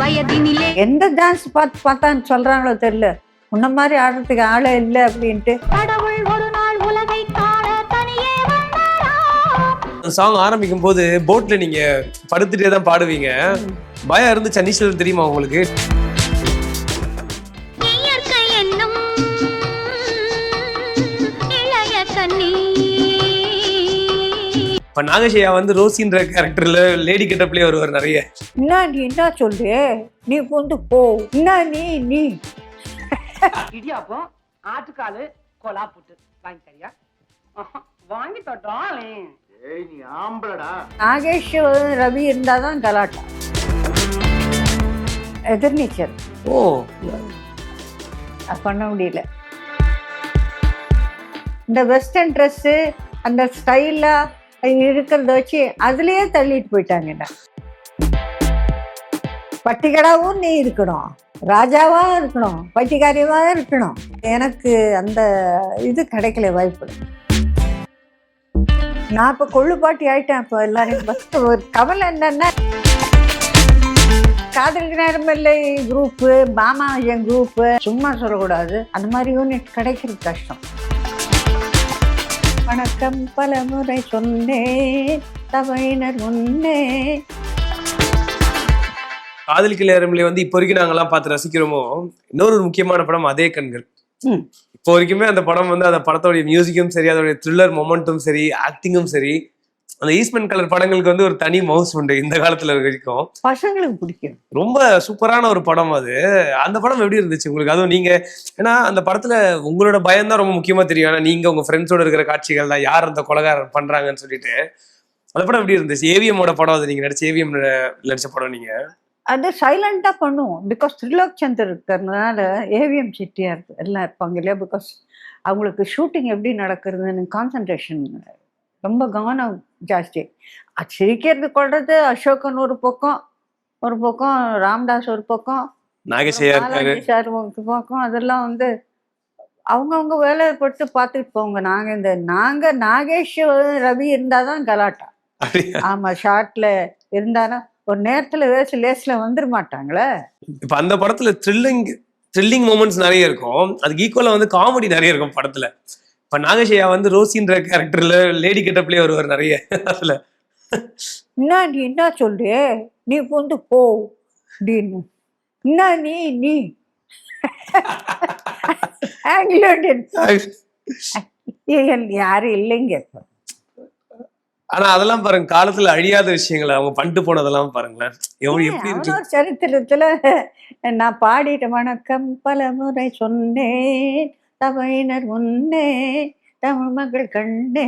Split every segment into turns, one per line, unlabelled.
வயதினிலே
எந்த டான்ஸ் பார்த்தான்னு சொல்றாங்களோ தெரியல, உன்ன மாதிரி ஆடுறதுக்கு ஆளே இல்லை அப்படின்ட்டு.
கடவுள் ஒரு நாள் உலகை காண தனியே வந்தாராம்.
சாங் ஆரம்பிக்கும் போது போட்ல நீங்க படுத்துட்டே தான் பாடுவீங்க. பயம் இருந்துச்சு அனிஷல் தெரியுமா உங்களுக்கு?
இயற்கை என்னும் இளைய கன்னி.
இப்ப நாகேஷையா வந்து ரோசின்ற கேரக்டர்ல லேடி கெட்டப்லயே வருவார் நிறைய.
நீ என்ன சொல்லு, நீ கொண்டு போ, நீ
இடியாப்பம் ஆட்டுக்காலு கொலா புட்டு வாங்கி தரியா? வாங்கி தட்டோம்.
நீ ஆம்பளடா.
நாகேஷ் ரவி இருந்தாதான் கலாட்டா. எதிர்நீச்சல்
ஓ
அது பண்ண முடியல. இந்த வெஸ்டர்ன் ட்ரெஸ்ஸு அந்த ஸ்டைலா இருக்கிறத வச்சு அதுலயே தள்ளிட்டு போயிட்டாங்கடா. பட்டிகடாவும் நீ இருக்கணும், ராஜாவா இருக்கணும், பட்டிக்காரியவா இருக்கணும். எனக்கு அந்த இது கிடைக்கல வாய்ப்பு. நான் இப்ப கொள்ளுப்பாட்டி ஆயிட்டேன். இப்போ எல்லாரும் ஃபர்ஸ்ட் ஒரு கவலை என்னன்னா, காதலுக்கு நேரமில்லை குரூப்பு, மாமா என் குரூப்பு, சும்மா சொல்லக்கூடாது. அந்த மாதிரி யூனிட் கிடைக்கிறது கஷ்டம். வணக்கம் பல முறை சொன்னேன் தவையினர் முன்னே.
காதலிக்க நேரம்ல வந்து இப்போ வரைக்கும் நாங்கெல்லாம் பார்த்து ரசிக்கிறோமோ, இன்னொரு முக்கியமான படம் அதே கண்கள். இப்போ வரைக்குமே அந்த படம் வந்து அந்த படத்தோடைய மியூசிக்கும் சரி, அதோடைய த்ரில்லர் மொமெண்ட்டும் சரி, ஆக்டிங்கும் சரி, அந்த ஈஸ்ட்மென்ட் கலர் படங்களுக்கு வந்து ஒரு தனி மவுஸ் உண்டு இந்த காலத்துல வரைக்கும்.
பசங்களுக்கு பிடிக்கும்.
ரொம்ப சூப்பரான ஒரு படம் அது. அந்த படம் எப்படி இருந்துச்சு உங்களுக்கு? அதுவும் நீங்க, ஏன்னா அந்த படத்துல உங்களோட பயம் தான் ரொம்ப முக்கியமா தெரியும். ஏன்னா நீங்க உங்க ஃப்ரெண்ட்ஸோட இருக்கிற காட்சிகள் தான், யார் அந்த கொலைகாரன் பண்றாங்கன்னு சொல்லிட்டு. அந்த படம் எப்படி இருந்துச்சு? ஏவிஎம்மோட படம் அது, நீங்க நடிச்ச ஏவிஎம் நடிச்ச படம். நீங்க
அது சைலண்டா பண்ணுவோம். பிகாஸ் திரிலோக் சந்தர் இருக்கிறதுனால ஏவிஎம் செட்டியார் எல்லாம் இருப்பாங்க இல்லையா. பிகாஸ் அவங்களுக்கு ஷூட்டிங் எப்படி நடக்கிறதுன்னு கான்சன்ட்ரேஷன் ரொம்ப கவனம் ஜாஸ்தி. சிரிக்கிறது கொள்றது அசோகன் ஒரு பக்கம் ராம்தாஸ் ஒரு பக்கம், சார் ஒரு பக்கம். அதெல்லாம் வந்து அவங்கவுங்க வேலையை பட்டு பார்த்துட்டு போங்க. நாங்க நாகேஷ் ரவி இருந்தாதான் கலாட்டா. ஆமா, ஷார்ட்ல இருந்தானா ஒரு நேரத்துல லேஸ்ல வந்துட மாட்டாங்களே.
இப்ப அந்த படத்துல த்ரில்லிங் மூமெண்ட்ஸ் நிறைய இருக்கும், அதுக்கு ஈக்குவலா வந்து காமெடி நிறைய இருக்கும் படத்துல. இப்ப நாகேஷையா வந்து ரோசின்ற கேரக்டர்ல லேடி கெட்டப்லயே வருவார் நிறைய. அதுல
நீ என்ன சொல்லு, நீ கொண்டு போ அப்படின்னு. நீ ஆங்கிலோ யாரும் இல்லைங்க.
ஆனா அதெல்லாம் பாருங்க, காலத்துல அழியாத விஷயங்கள் அவங்க பண்ணிட்டு போனதெல்லாம் பாருங்களேன் எப்படி இருக்கு.
சரித்திரத்துல நான் பாடிட்ட வணக்கம் பல முறை சொன்னேன் தவையினர் முன்னே தமிழ் மக்கள் கண்ணே.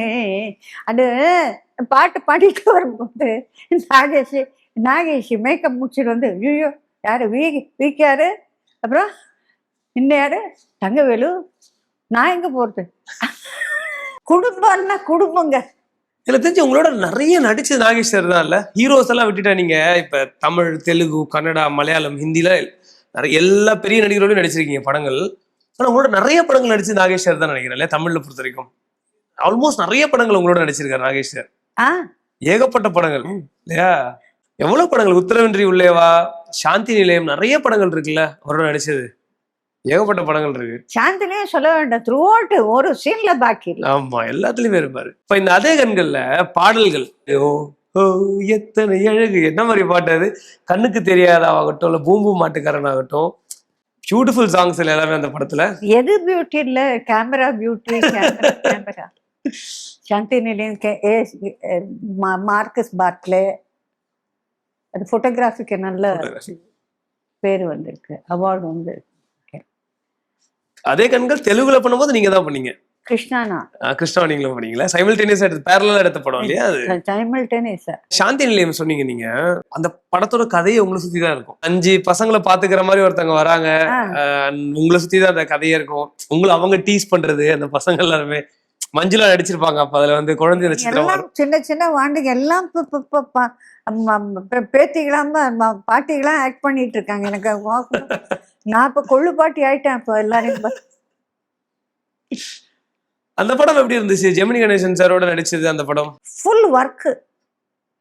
அது பாட்டு பாடிட்டு வரும்போது நாகேஷ் மேக்கப் முடிச்சுட்டு வந்து, ஐயோ யாரு வீக்காரு, அப்புறம் இன்னும் யாரு தங்கவேலு, நான் எங்க போறது. குடும்பம்னா குடும்பங்க.
எனக்கு தெரிஞ்சு உங்களோட நிறைய நடிச்சது நாகேஷ் சார் தான் இல்ல? ஹீரோஸ் எல்லாம் விட்டுட்டா நீங்க இப்ப தமிழ், தெலுங்கு, கன்னடா, மலையாளம், ஹிந்தில நிறைய எல்லா பெரிய நடிகரோடையும் நடிச்சிருக்கீங்க படங்கள். ஆனா உங்களோட நிறைய படங்கள் நடிச்சு நாகேஷ் சார் தான் நினைக்கிறேன் இல்லையா? தமிழ்ல பொறுத்த வரைக்கும் ஆல்மோஸ்ட் நிறைய படங்கள் உங்களோட நடிச்சிருக்காரு நாகேஷ் சார். ஏகப்பட்ட படங்கள் இல்லையா? எவ்வளவு படங்கள், உத்தரவின்றி உள்ளேவா, சாந்தி நிலையம், நிறைய படங்கள் இருக்குல்ல அவரோட நடிச்சது. ஏகப்பட்ட படங்கள் இருக்கு.
சாந்தினியே சொல்ல வேண்டாம், த்ரூ அவுட் ஒரு சீன்ல பாக்கி.
ஆமா, எல்லாத்துலயுமே இருப்பாரு. இப்ப இந்த அதே கண்கள்ல பாடல்கள், எத்தனை அழகு, என்ன மாதிரி பாட்டு அது, கண்ணுக்கு தெரியாதாகட்டும் இல்ல பூம்பு மாட்டுக்காரன் ஆகட்டும், பியூட்டிஃபுல் சாங்ஸ் எல்லாமே அந்த படத்துல. எது
பியூட்டி இல்ல, கேமரா பியூட்டி. கேமரா சாந்தி நிலையம், மார்க்கஸ் பார்க்லே, அது போட்டோகிராஃபிக்கு நல்ல பேர் வந்திருக்கு, அவார்டு வந்து.
அதே கண்கள் தெலுங்குல பண்ணும்போது நீங்க தான் பண்ணீங்க. கிருஷ்ணா நீங்களும் பண்ணீங்களா? சைமல்டேனியஸா எடுத்து பேரலா எடுத்த படம் இல்லையா அது?
சைமல்டேனியஸா.
சாந்தி நிலையம் சொன்னீங்க நீங்க. அந்த படத்தோட கதையை உங்களை சுத்தி தான் இருக்கும். 5 பசங்களை பாத்துக்கிற மாதிரி ஒருத்தவங்க வராங்க, உங்களை சுத்தி தான் அந்த கதையே இருக்கும். உங்களை அவங்க டீஸ் பண்றது, அந்த பசங்க எல்லாருமே மஞ்சுளா நடிச்சிருப்பாங்க. அப்ப அதுல வந்து குழந்தை நட்சத்திரம், சின்ன சின்ன வாண்டுங்க எல்லாம் பேத்திகளாம பாட்டிகளாம் ஆக்ட் பண்ணிட்டு இருக்காங்க. எனக்கு நான் இப்ப கொள்ளுப்பாட்டி ஆயிட்டேன். இப்போ எல்லாரும் அந்த படம் எப்படி இருந்துச்சு? ஜெமினி கணேசன் சாரோட நடிச்சது அந்த படம்.
Full work,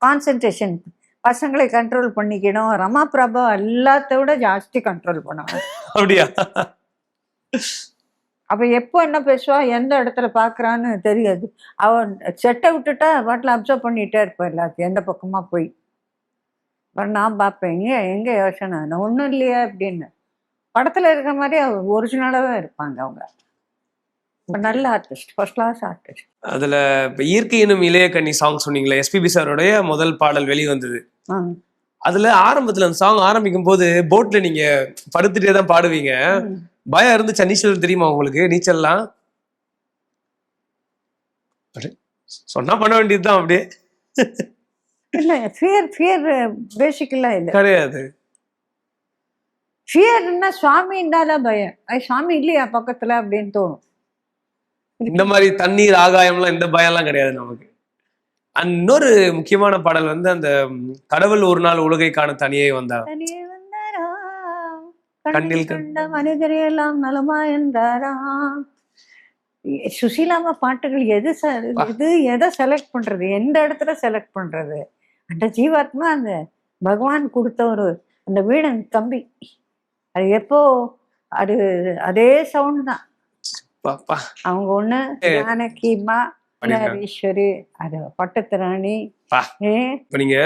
concentration. பசங்களை கண்ட்ரோல் பண்ணிக்கணும். ரமா பிரபா எல்லாத்த விட ஜாஸ்தி கண்ட்ரோல் பண்ணுவாங்க.
அப்படியா?
அப்ப எப்போ என்ன பேசுவா, எந்த இடத்துல பாக்குறான்னு தெரியாது. அவன் செட்டை விட்டுட்டா பாட்டில் அப்சர்வ் பண்ணிட்டே இருப்பேன் எல்லாத்தையும், எந்த பக்கமா போய். அப்புறம் நான் பார்ப்பேன், எங்க யோசனை ஒன்றும் இல்லையா அப்படின்னு. படத்துல இருக்கிற மாதிரி ஒரிஜினலாக தான் இருப்பாங்க அவங்க. நல்ல ஆர்டிஸ்ட், ஃபர்ஸ்ட் கிளாஸ் ஆர்டிஸ்ட்.
அதுல இப்ப இயற்கை எனும் இளைய கன்னி சாங் சொன்னீங்களே, எஸ்பிபி சாரோடைய முதல் பாடல் வெளிவந்தது. அதுல ஆரம்பத்துல அந்த சாங் ஆரம்பிக்கும் போது போட்ல நீங்க படுத்துட்டே தான் பாடுவீங்க. பயம் இருந்துச்சா? நீச்சல் தெரியுமா உங்களுக்கு? நீச்சல்லாம் சொன்னா பண்ண வேண்டியதுதான் அப்படியே.
இல்ல ஃபியர் பேசிக்கெல்லாம் இல்லை,
கிடையாது.
ஃபியர்னா சுவாமின்னால பயம். சுவாமி இல்லையா பக்கத்துல அப்படின்னு தோணும்.
இந்த மாதிரி தண்ணீர் ஆகாயம்லாம் இந்த பயம்லாம் கிடையாது நமக்கு. இன்னொரு முக்கியமான பாடல் வந்து அந்த கடவுள் ஒரு நாள் உலகை காண தனியே வந்தார்.
கண்ணில் கண்ட மனிதரையெல்லாம் நலமா என்றாரா. சுசீலாமா பாட்டுகள் எது எதை செலக்ட் பண்றது, எந்த இடத்துல செலக்ட் பண்றது? அந்த ஜீவாத்மா அந்த பகவான் கொடுத்த ஒரு அந்த வீடன் கம்பி, அது எப்போ அது அதே சவுண்ட் தான். அவங்க ஒண்ணு ஜானகிமா, ஈஸ்வரி, அது பட்டத்திராணி.
இப்ப நீங்க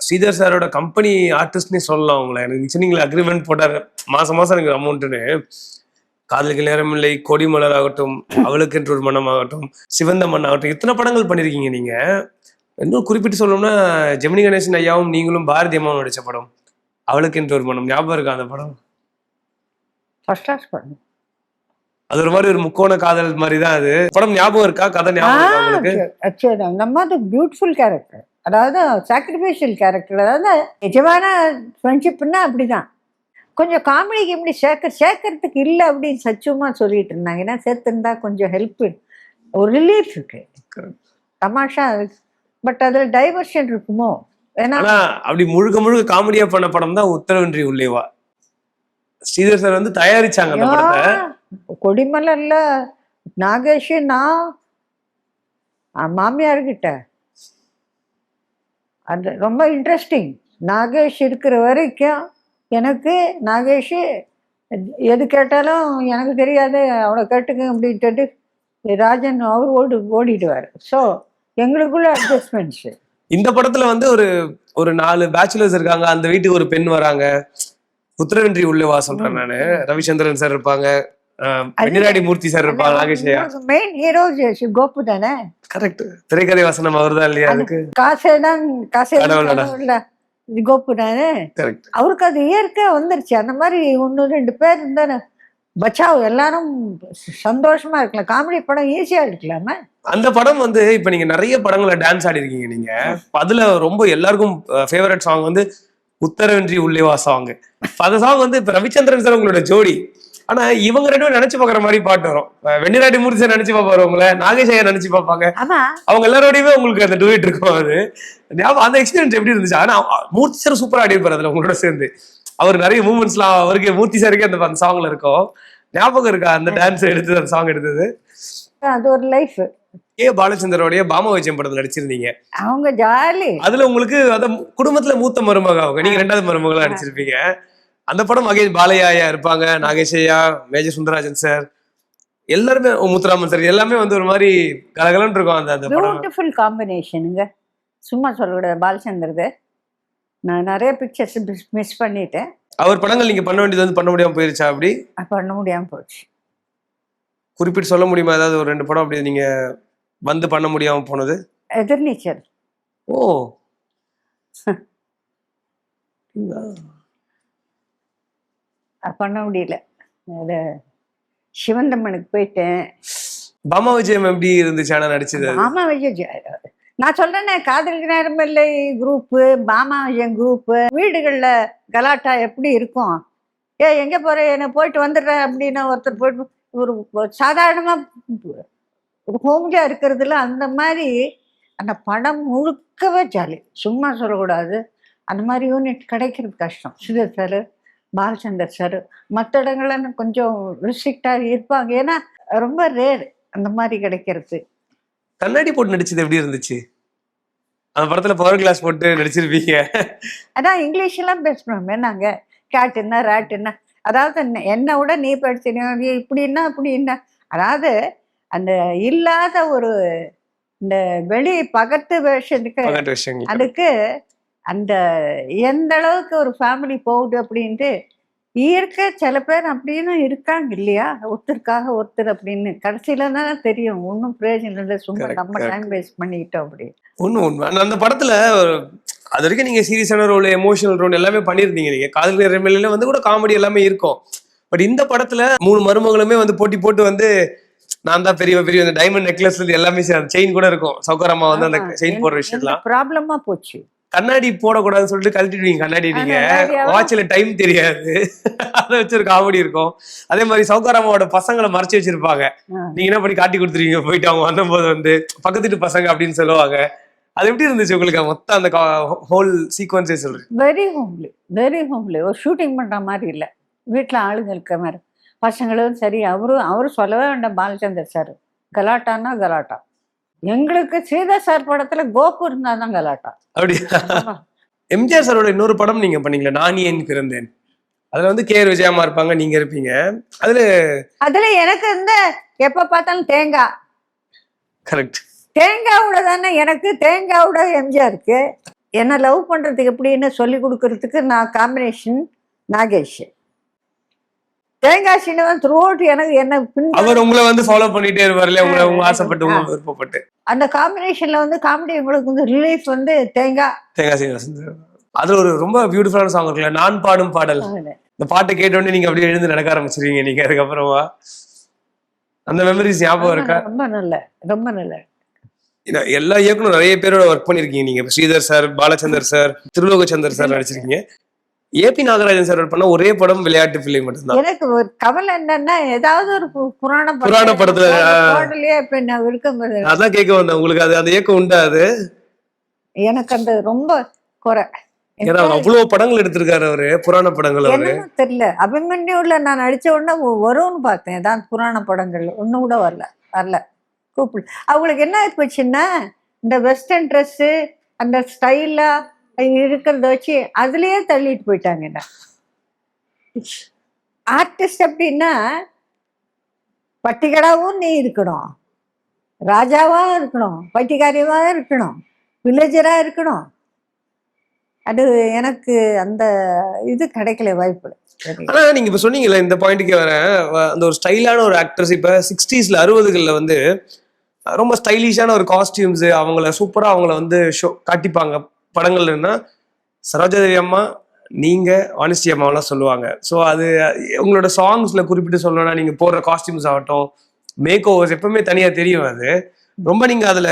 ஸ்ரீதர் சாரோட கம்பெனி ஆர்டிஸ்ட்னே சொல்லலாம் உங்களை. எனக்கு சொன்னீங்களா அக்ரிமெண்ட் போட்டாரு மாசம் மாசம் எனக்கு அமௌண்ட்னு. காதலுக்கு நேரமில்லை, கொடிமலர் ஆகட்டும், அவளுக்கு என்று ஒரு மனம் ஆகட்டும், சிவந்த மண் ஆகட்டும், இத்தனை படங்கள் பண்ணிருக்கீங்க நீங்க. இன்னும் குறிப்பிட்டு சொல்லணும்னா ஜெமினி கணேசன் ஐயாவும் நீங்களும் பாரதி அம்மாவும் நடிச்ச படம் அவளுக்கு என்று ஒரு மனம், ஞாபகம் இருக்கா அந்த படம்?
ஃபர்ஸ்ட் கிளாஸ் படம்.
அது ஒரு மாதிரி ஒரு முக்கோண காதல் மாதிரி தான். அது படம் ஞாபகம் இருக்கா? கதை ஞாபகம் இருக்கா?
நம்ம அது பியூட்டிஃபுல் கேரக்டர், அதாவது சாக்ரிஃபைஷியல் கேரக்டர். அதாவது நிஜமான ஃப்ரெண்ட்ஷிப்னா அப்படிதான். கொஞ்சம் காமெடிக்கு எப்படி சேர்க்கறதுக்கு இல்லை அப்படின்னு சச்சுமா சொல்லிட்டு இருந்தாங்க. ஏன்னா சேர்த்துருந்தா கொஞ்சம் ஹெல்ப், ஒரு ரிலீஃப் இருக்கு, தமாஷா இருக்கு. பட் அதுல டைவர்ஷன் இருக்குமோ? ஏன்னா
அப்படி முழுக்க முழுக்க காமெடியா பண்ண படம் தான் உத்தரவின்றி உள்ளேவா. ஸ்ரீதர் சார் வந்து தயாரிச்சாங்க அந்த படத்தை.
கொடிமலர்ல நாகேஷ் நான் மாமியார்கிட்ட அது ரொம்ப இன்ட்ரெஸ்டிங். நாகேஷ் இருக்கிற வரைக்கும் எனக்கு நாகேஷ் எது கேட்டாலும் எனக்கு தெரியாது, அவனை கேட்டுக்க அப்படின்ட்டு ராஜன் அவர் ஓடிடுவார். ஸோ எங்களுக்குள்ள அட்ஜஸ்ட்மெண்ட்ஸ்.
இந்த படத்துல வந்து ஒரு 4 பேச்சுலர்ஸ் இருக்காங்க, அந்த வீட்டுக்கு ஒரு பெண் வராங்க. உத்தரவின்றி உள்ளவா சொல்றேன் நானு. ரவிச்சந்திரன் சார் இருப்பாங்க, வெண்ணிராடி மூர்த்தி சார் இருப்பாங்க, நாகேஷையா.
மெயின் ஹீரோ கோபு தானே?
கரெக்ட். திரைக்கதை வசனம் அவர் தான் இல்லையா? அதுக்கு
காசே கோபு தானே. அவருக்கு அது இயற்கையா வந்துருச்சு. அந்த மாதிரி 1-2 பேர் இருந்தா பச்சாவ் எல்லாரும் சந்தோஷமா இருக்கலாம். காமெடி படம் ஈஸியா இருக்கலாம.
அந்த படம் வந்து இப்ப நீங்க நிறைய படங்களை டான்ஸ் ஆடி இருக்கீங்க நீங்க. அதுல ரொம்ப எல்லாருக்கும் ஃபேவரட் சாங் வந்து உத்தரவின்றி உள்ளேவா சாங். அந்த சாங் வந்து இப்ப ரவிச்சந்திரன் சார் உங்களோட ஜோடி. ஆனா இவங்க 2 பேரும் நினைச்சு பாக்குற மாதிரி பாட்டு வரும். வெண்ணிராடி மூர்த்தி சார் நினைச்சு பாப்பாரு உங்களை, நாகேஷ் ஐயா நினைச்சு பாப்பாங்க. அவங்க எல்லாரோடையுமே உங்களுக்கு அந்த டூயிட் இருக்கும். அது அந்த எக்ஸ்பீரியன்ஸ் எப்படி இருந்துச்சு? ஆனா மூர்த்தி சார் சூப்பரா ஆடி இருப்பாரு அதுல உங்களோட சேர்ந்து. அவர் நிறைய மூமெண்ட்ஸ் எல்லாம் அவருக்கு மூர்த்தி சாருக்கு அந்த சாங்ல இருக்கும். ஞாபகம் இருக்கா அந்த டான்ஸ் எடுத்தது, அந்த சாங் எடுத்தது?
அது ஒரு லைஃப்.
பாலச்சந்தரோடைய பாமா விஜயம் படத்துல நடிச்சிருந்தீங்க.
அவங்க ஜாலி.
அதுல உங்களுக்கு அத குடும்பத்துல மூத்த மருமக அவங்க, நீங்க 2வது மருமகளா நடிச்சிருப்பீங்க. அந்த படம் மகேஷ் பாலையா இருப்பாங்க, நாகேஷ் ஐயா, மேஜர் சுந்தரராஜன் சார், எல்லாருமே முத்துராமன் சார், எல்லாமே வந்து ஒரு மாதிரி கலகலன்னு இருக்கும். அந்த
பியூட்டிஃபுல் காம்பினேஷனுங்க, சும்மா சொல்லக்கூடாது. பாலச்சந்தர் நான் நிறைய பிக்சர்ஸ் மிஸ் பண்ணிட்டேன்.
அவர் படங்கள் நீங்க பண்ண வேண்டியது வந்து பண்ண முடியாம போயிருச்சா? அப்படி
பண்ண முடியாம போச்சு.
குறிப்பிட்டு சொல்ல முடியுமா ஏதாவது ஒரு 2 படம் அப்படி நீங்க வந்து பண்ண முடியாம போனது?
எதிர்நீச்சல்.
ஓ
பண்ண முடியல. சிவந்தம்மனுக்கு போயிட்டேன்.
பாமா விஜயம் எப்படி இருந்துச்சு ஆனா நடிச்சது?
பாமா விஜயம் நான் சொல்றேன்னே, காதலுக்கு நேரமில்லை குரூப்பு, பாமா விஜயம் குரூப்பு, வீடுகள்ல கலாட்டா எப்படி இருக்கும்? எங்க போற, என்ன போயிட்டு வந்துடுறேன் அப்படின்னு ஒருத்தர் போயிட்டு ஒரு சாதாரணமா ஒரு ஹோம்லியா இருக்கிறதுல அந்த மாதிரி அந்த படம் முழுக்கவே ஜாலி. சும்மா சொல்லக்கூடாது. அந்த மாதிரி யூனிட் கிடைக்கிறது கஷ்டம். ஸ்ரீதர் சார், பாலச்சந்தர் சார், மற்ற இடங்கள்ல கொஞ்சம் ரிஸ்ட்ரிக்டாக இருப்பாங்க. ஏன்னா ரொம்ப ரேர் அந்த மாதிரி கிடைக்கிறது.
கண்ணாடி போட்டு நடிச்சது எப்படி இருந்துச்சு? அந்த படத்துல பவர் கிளாஸ் போட்டு நடிச்சிருப்பீங்க.
அதான் இங்கிலீஷ் எல்லாம் பேசணுமே நாங்க. கேட் என்ன ரேட் என்ன, அதாவது என்னை விட நீ படிச்சினா இப்படின்னா அப்படின்னா, அதாவது அந்த இல்லாத ஒரு இந்த வெளி பகட்டு வேஷத்துக்கு
பகட்டு விஷயங்கள்.
அதுக்கு அந்த எந்த அளவுக்கு ஒரு ஃபேமிலி போகுது அப்படின்ட்டு இயற்கை சில பேர் அப்படின்னு இருக்காங்க இல்லையா, ஒருத்தருக்காக ஒருத்தர் அப்படின்னு கடைசியில தான் தெரியும் ஒன்றும் பிரயோஜனம் இல்லை, சும்மா
Correct,
நம்ம
correct.
டைம் வேஸ்ட் பண்ணிக்கிட்டோம் அப்படி.
உண்மை. அந்த படத்துல அது வரைக்கும் நீங்க சீரியஸான ரோல், எமோஷனல் ரோல் எல்லாமே பண்ணியிருந்தீங்க. நீங்க காதல் நிறைமையில வந்து கூட காமெடி எல்லாமே இருக்கும். பட் இந்த படத்துல 3 மருமகளுமே வந்து போட்டி போட்டு வந்து நான் தான் பெரிய பெரிய அந்த டைமண்ட் நெக்லஸ் எல்லாமே செயின் கூட இருக்கும். சௌகரமா வந்து அந்த செயின் போடுற விஷயம்லாம்
ப்ராப்ளமா போச்சு.
கண்ணாடி போடக்கூடாதுன்னு சொல்லிட்டு கழட்டிடுவீங்க கண்ணாடி. நீங்க
கண்ணாடியாவா?
வாட்ச்ல டைம் தெரியாது, அதை வச்சு ஒரு காமெடி இருக்கும். அதே மாதிரி சௌகரமாவோட பசங்களை மறைச்சு வச்சிருப்பாங்க. நீங்க என்ன பண்ணி காட்டி கொடுத்துருவீங்க, போயிட்டு அவங்க வந்தபோது வந்து பக்கத்து வீட்டு பசங்க அப்படின்னு சொல்லுவாங்க. அது எப்படி இருந்துச்சு உங்களுக்கு மொத்தம் அந்த ஹோல் சீக்வன்ஸே சொல்றேன்?
Very homely. ஒரு ஷூட்டிங் பண்ற மாதிரி இல்லை, வீட்டில் ஆளுங்க இருக்க மாதிரி. பசங்களும் சரி, அவரும் சொல்லவே வேண்டாம். பாலச்சந்தர் சார் கலாட்டான்னா கலாட்டா. எங்களுக்கு சீதா சார் படத்துல கோகு இருந்தாதான் கலாட்டா.
அப்படியா? எம்ஜிஆர் சாரோட இன்னொரு படம் நீங்க பண்ணீங்களா, நான் ஏன் பிறந்தேன். அதுல வந்து கே விஜயம்மா இருப்பாங்க, நீங்க இருப்பீங்க. அதுல
எனக்கு இந்த எப்ப பார்த்தாலும் தேங்காய்.
கரெக்ட்.
தேங்காவோட தானே எனக்கு, தேங்காவோட எம்ஜிஆருக்கு. என்ன லவ் பண்றதுக்கு எப்படின்னு சொல்லி கொடுக்கறதுக்கு நான் காம்பினேஷன் நாகேஷ். தேங்காய் சீனவன் த்ரூ அவுட் எனக்கு என்ன
அவர் உங்களை வந்து ஃபாலோ பண்ணிட்டே இருப்பார்ல, உங்களை ஆசைப்பட்டு உங்களை விருப்பப்பட்டு.
அந்த காம்பினேஷன்ல வந்து காமெடி உங்களுக்கு வந்து ரிலீஃப் வந்து தேங்காய்
சீனிவாசன். அதுல ஒரு ரொம்ப பியூட்டிஃபுல்லான சாங் இருக்குல்ல, நான் பாடும் பாடல். இந்த பாட்டை கேட்டோடனே நீங்க அப்படியே எழுந்து நடக்க ஆரம்பிச்சிருவீங்க நீங்க. அதுக்கப்புறமா அந்த மெமரிஸ் ஞாபகம் இருக்கா?
ரொம்ப நல்ல.
எல்லா இயக்குனரும் நிறைய பேரோட ஒர்க் பண்ணிருக்கீங்க நீங்க. Sridhar sir, Balachander sir, Thirulokachander sir நடிச்சிருக்கீங்க. ஏபி நாகராஜன் சார் பண்ண ஒரே படம் விளையாட்டு பிள்ளை மட்டும்தான்.
எனக்கு ஒரு கவலை என்னன்னா, ஏதாவது ஒரு புராண
படத்துல
இருக்கும்.
அதான் கேட்க வந்தேன், உங்களுக்கு அது அந்த ஏக்கம் உண்டா? அது
எனக்கு அந்த ரொம்ப குறை.
ஏன்னா அவ்வளவு படங்கள் எடுத்திருக்காரு அவரு, புராண படங்கள். அவரு
தெரியல, அபிமன்யுல நான் நடிச்ச உடனே வரும்னு பார்த்தேன். ஏதாவது புராண படங்கள் ஒன்னும் கூட வரல கூப்பிடு. அவங்களுக்கு என்ன ஆயிப்போச்சுன்னா, இந்த வெஸ்டர்ன் ட்ரெஸ்ஸு அந்த ஸ்டைலா இருக்கிறத வச்சு அதுலயே தள்ளிட்டு போயிட்டாங்க. என்ன ஆர்டிஸ்ட் அப்படின்னா பட்டிகடாவும் நீ இருக்கணும், ராஜாவா இருக்கணும், பட்டிகாரியவா இருக்கணும், வில்லேஜரா இருக்கணும். அது எனக்கு அந்த இது கிடைக்கல, வாய்ப்பு.
ஆனா நீங்க இப்ப சொன்னீங்கல்ல, இந்த பாயிண்ட்டுக்கு வர அந்த ஒரு ஸ்டைலான ஒரு ஆக்ட்ரஸ் இப்ப 60s 60s வந்து ரொம்ப ஸ்டைலிஷான ஒரு காஸ்டியூம்ஸ், அவங்கள சூப்பரா அவங்கள வந்து ஷோ காட்டிப்பாங்க படங்கள்னா. சரோஜாதேவி அம்மா, நீங்க, வாணிஸ்ரீ அம்மாவெல்லாம் சொல்லுவாங்க. ஸோ அது உங்களோட சாங்ஸ்ல குறிப்பிட்டு சொல்லணும்னா, நீங்க போடுற காஸ்டியூம்ஸ் ஆகட்டும், மேக் ஓவர்ஸ் எப்பவுமே தனியா தெரியும். அது ரொம்ப நீங்க அதுல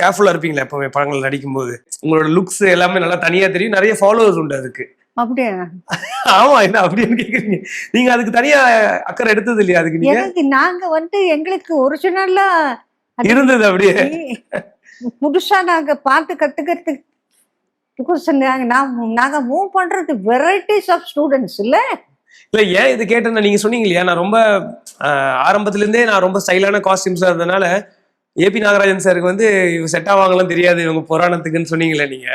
கேர்ஃபுல்லா இருப்பீங்களா எப்பவுமே படங்கள் நடிக்கும் போது? உங்களோட லுக்ஸ் எல்லாமே நல்லா தனியா தெரியும், நிறைய ஃபாலோவர்ஸ் உண்டு அதுக்கு.
அப்படியே?
ஆமா, என்ன அப்படின்னு கேக்குறீங்க? நீங்க அதுக்கு தனியா அக்கறை எடுத்தது இல்லையா? அதுக்கு நீங்க
நாங்க வந்து எங்களுக்கு ஒரிஜினலா
இருந்தது அப்படியே
புதுசா நாங்க பார்த்து கத்துக்கிறதுக்கு நாங்க மூவ் பண்றது வெரைட்டிஸ் ஆஃப் ஸ்டூடெண்ட்ஸ் இல்ல.
ஏன் இது கேட்டேன்னா, நீங்க சொன்னீங்க இல்லையா, நான் ரொம்ப ஆரம்பத்துல இருந்தே நான் ரொம்ப ஸ்டைலான காஸ்டியூம்ஸா இருந்ததுனால ஏபி நாகராஜன் சாருக்கு வந்து இவங்க செட் ஆவாங்கலாம் தெரியாது இவங்க புராணத்துக்குன்னு சொன்னீங்களே நீங்க.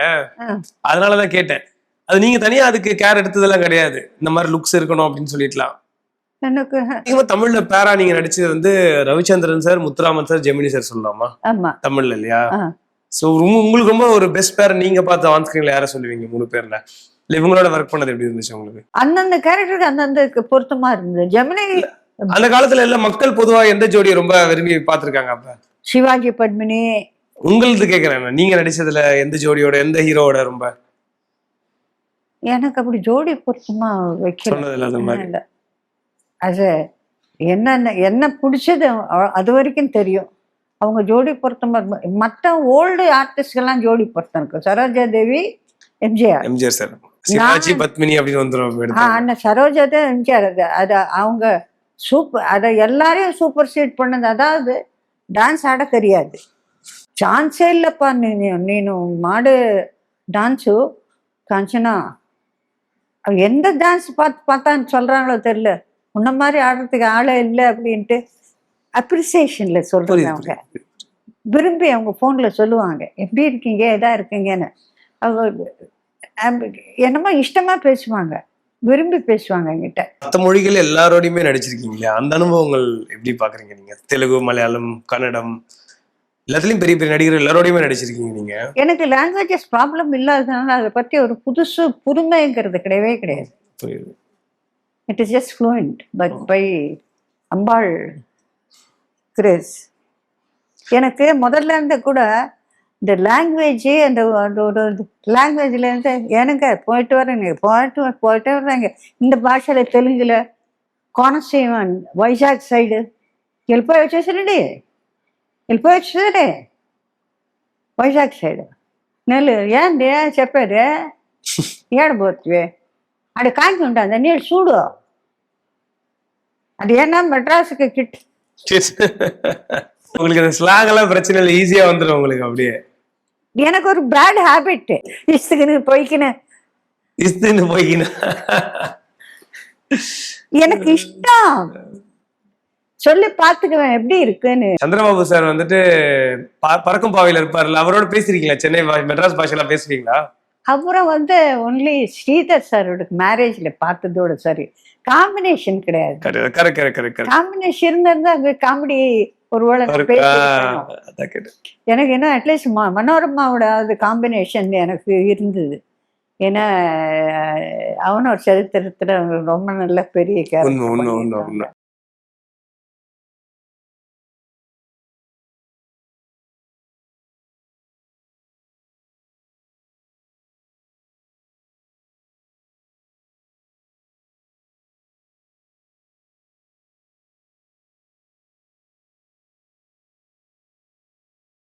அதனாலதான் கேட்டேன். அது நீங்க தனியா அதுக்கு கேர் எடுத்ததெல்லாம் கிடையாது, இந்த மாதிரி லுக்ஸ் இருக்கணும் அப்படின்னு சொல்லிட்டுலாம்.
எனக்கு
தமிழ்ல பேரா நீங்க நடிச்சது வந்து Ravichandran sir, Muthuraman sir, Gemini sir சொல்லலாமா? தமிழ்ல இல்லையா? சோ உங்களுக்கு ரொம்ப ஒரு பெஸ்ட் பேர் நீங்க பார்த்த ஆன் ஸ்கிரீன்ல யாரை சொல்லுவீங்க 3 பேர்ல? இல்ல இவங்களோட ஒர்க் பண்ணது எப்படி இருந்துச்சு உங்களுக்கு?
அந்தந்த கேரக்டருக்கு அந்தந்த பொருத்தமா இருந்தது. ஜெமினி
அந்த காலத்துல எல்லாம் மக்கள் பொதுவா எந்த ஜோடியை ரொம்ப விரும்பி பாத்துருக்காங்க? அப்ப
சிவாஜி, பத்மினி.
உங்களுக்கு கேக்குறேன், நீங்க நடிச்சதுல எந்த ஜோடியோட, எந்த ஹீரோவோட ரொம்ப?
எனக்கு அப்படி ஜோடி பொருத்தமா வைக்கல. அது என்ன பிடிச்சது அது வரைக்கும் தெரியும். அவங்க ஜோடி பொருத்தமா, மற்ற ஓல்டு ஆர்டிஸ்ட்கெல்லாம் ஜோடி பொருத்தம் இருக்கு. சரோஜா தேவி, எம்ஜிஆர்
சார், சிவாஜி, பத்மினி அப்படின்னு வந்துடும்.
சரோஜா தேவி, எம்ஜிஆர், அது அவங்க சூப்பர். அதை எல்லாரையும் சூப்பர் சீட் பண்ணது. அதாவது டான்ஸ் ஆட தெரியாது, சான்ஸே இல்லப்பா. நீனு மாடு டான்ஸு காஞ்சனா எந்த டான்ஸ் பார்த்தான்னு சொல்றாங்களோ தெரியல, உன்ன மாதிரி ஆடுறதுக்கு ஆளே இல்லை அப்படின்ட்டு அப்ரிசியேஷன்ல சொல்றாங்க அவங்க. விரும்பி அவங்க ஃபோனில் சொல்லுவாங்க எப்படி இருக்கீங்க எதா இருக்கீங்கன்னு. அவங்க என்னமோ இஷ்டமாக பேசுவாங்க, விரும்பி பேசுவாங்க என்கிட்ட.
மற்ற மொழிகள் எல்லாரோடையுமே நடிச்சிருக்கீங்க இல்லையா? அந்த அனுபவங்கள் எப்படி பாக்குறீங்க நீங்க? தெலுங்கு, மலையாளம், கன்னடம் எல்லாத்துலயும் பெரிய பெரிய நடிகர்கள் எல்லாரோடையுமே நடிச்சிருக்கீங்க நீங்க.
எனக்கு லாங்குவேஜஸ் ப்ராப்ளம் இல்லாததுனால அதை பற்றி ஒரு புதுசு புதுமைங்கிறது கிடையவே கிடையாது.
புரியுது.
It is just fluent but by Ambal grace. எனக்கு முதல்ல இருந்து கூட இந்த லாங்குவேஜ் அந்த ஒரு லாங்குவேஜ்ல இருந்து எனக்கு போயிட்டு வரேங்க போயிட்டு வர்றாங்க. இந்த பாஷையில தெலுங்குல కోనసీమ వైజాగ్ సైడ్ వెళ్ళిపోయి వచ్చేసానండి. వెళ్ళిపోయి వచ్చేసాడే వైజాగ్ సైడ్. నెల్లూరు ఏంటి చెప్పారు ఏడబోతువే అక్కడ కాంతి ఉంటుంది నీళ్ళు చూడు. அது ஏன்னா மெட்ராஸுக்கு கிட்ட
உங்களுக்கு அந்த ஸ்லாங் எல்லாம் பிரச்சனை இல்லை, ஈஸியா வந்துடும் உங்களுக்கு. அப்படியே
எனக்கு ஒரு பேட் ஹேபிட் இஸ்துக்குன்னு போய்க்கின்னு எனக்கு இஷ்டம் சொல்லி பாத்துக்குவேன் எப்படி இருக்குன்னு.
சந்திரபாபு சார் வந்துட்டு பறக்கும் பாவையில இருப்பாருல்ல, அவரோட பேசிருக்கீங்களா? சென்னை மெட்ராஸ் பாஷையெல்லாம் பேசுவீங்களா?
அப்புறம் ஒன்லி ஸ்ரீதர் சாரோட மேரேஜ்ல பார்த்ததோட சரி, காம்பினேஷன் கிடையாது. காம்பினேஷன் இருந்திருந்தா அங்க காமெடி ஒருவேளை எனக்கு என்ன அட்லீஸ்ட் மனோரமாவோட அது காம்பினேஷன் எனக்கு இருந்தது. ஏன்னா அவன் ஒரு சரித்திரத்துல ரொம்ப நல்ல பெரிய கேரக்டர்.